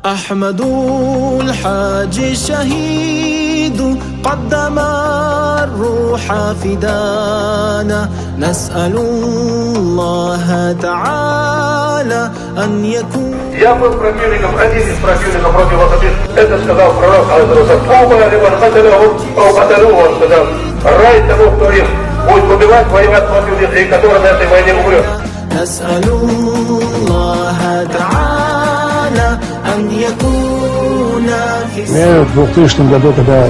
أحمد الحاج الشهيد قدم الروح فدانا نسأل الله تعالى أن يكون. Я был противником, один из противников против Вахабит. Это сказал пророк, он сказал, рай того, кто их будет убивать, воевать против них, и который на этой войне умрет. Мне в 2000 году, когда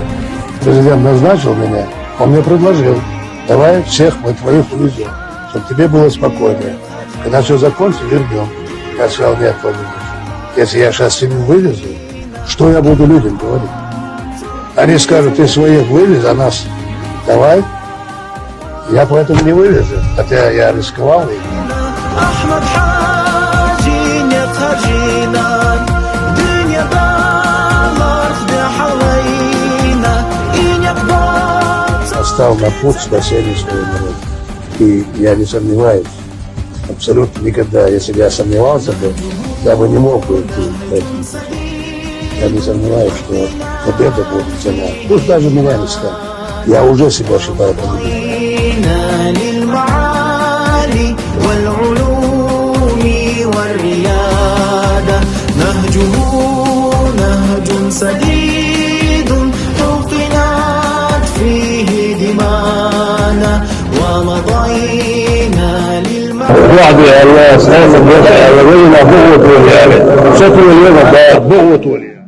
президент назначил меня, он мне предложил: давай всех мы твоих увезем, чтобы тебе было спокойнее. Когда все закончится, вернем. Я сказал: нет, Владимир, если я сейчас семью вывезу, что я буду людям говорить? Они скажут: ты своих вывез, а нас давай. Я поэтому не вывезу, хотя я рисковал. Стал на путь спасения своего народа. И я не сомневаюсь, абсолютно никогда, если бы я сомневался бы, я бы не мог бы идти. Я не сомневаюсь, что победа будет цена. Пусть даже меня не станет. Я уже себя считаю победителем. الوعد يا الله سلام الوجه ولينا بغوة وليالي شكر اليوم بغوة وليالي